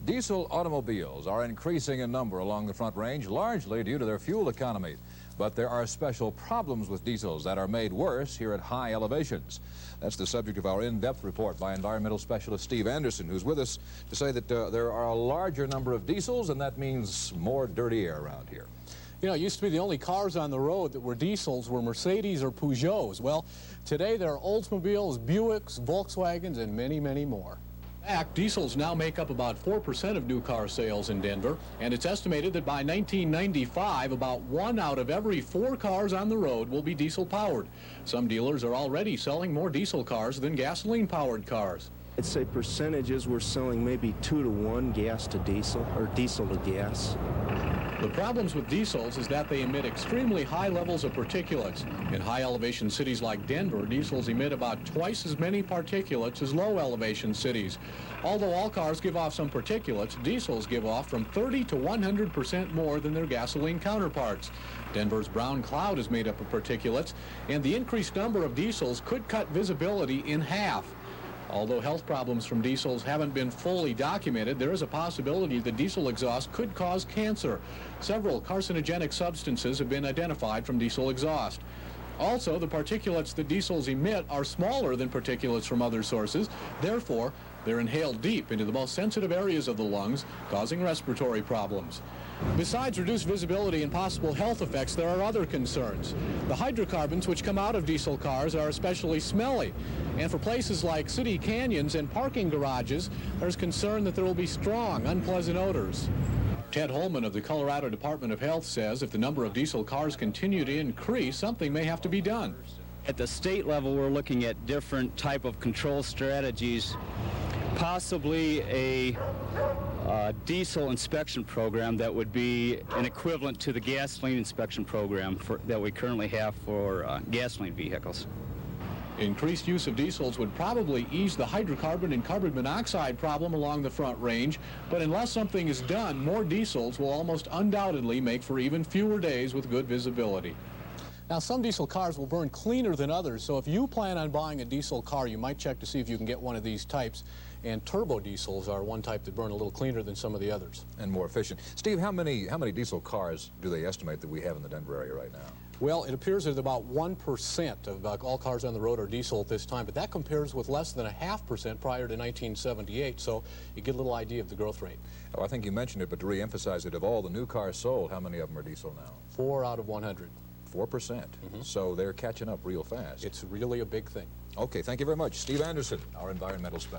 Diesel automobiles are increasing in number along the Front Range, largely due to their fuel economy. But there are special problems with diesels that are made worse here at high elevations. That's the subject of our in-depth report by environmental specialist Steve Anderson, who's with us to say that there are a larger number of diesels, and that means more dirty air around here. You know, it used to be the only cars on the road that were diesels were Mercedes or Peugeots. Well, today there are Oldsmobiles, Buicks, Volkswagens, and many, many more. In fact, diesels now make up about 4% of new car sales in Denver, and it's estimated that by 1995, about 1 out of every 4 cars on the road will be diesel-powered. Some dealers are already selling more diesel cars than gasoline-powered cars. I'd say percentages, we're selling maybe 2 to 1 gas to diesel, or diesel to gas. The problems with diesels is that they emit extremely high levels of particulates. In high-elevation cities like Denver, diesels emit about twice as many particulates as low-elevation cities. Although all cars give off some particulates, diesels give off from 30 to 100% more than their gasoline counterparts. Denver's brown cloud is made up of particulates, and the increased number of diesels could cut visibility in half. Although health problems from diesels haven't been fully documented, there is a possibility that diesel exhaust could cause cancer. Several carcinogenic substances have been identified from diesel exhaust. Also, the particulates that diesels emit are smaller than particulates from other sources. Therefore, they're inhaled deep into the most sensitive areas of the lungs, causing respiratory problems. Besides reduced visibility and possible health effects, there are other concerns. The hydrocarbons which come out of diesel cars are especially smelly. And for places like city canyons and parking garages, there's concern that there will be strong, unpleasant odors. Ted Holman of the Colorado Department of Health says if the number of diesel cars continue to increase, something may have to be done. At the state level, we're looking at different type of control strategies, possibly a diesel inspection program that would be an equivalent to the gasoline inspection program that we currently have for gasoline vehicles. Increased use of diesels would probably ease the hydrocarbon and carbon monoxide problem along the Front Range, but unless something is done, more diesels will almost undoubtedly make for even fewer days with good visibility. Now, some diesel cars will burn cleaner than others, so if you plan on buying a diesel car, you might check to see if you can get one of these types. And turbo diesels are one type that burn a little cleaner than some of the others. And more efficient. Steve, how many diesel cars do they estimate that we have in the Denver area right now? Well, it appears that about 1% of all cars on the road are diesel at this time, but that compares with less than 0.5% prior to 1978, so you get a little idea of the growth rate. Oh, I think you mentioned it, but to re-emphasize it, of all the new cars sold, how many of them are diesel now? 4 out of 100. 4%. So they're catching up real fast. It's really a big thing. Okay, thank you very much. Steve Anderson, our environmental specialist.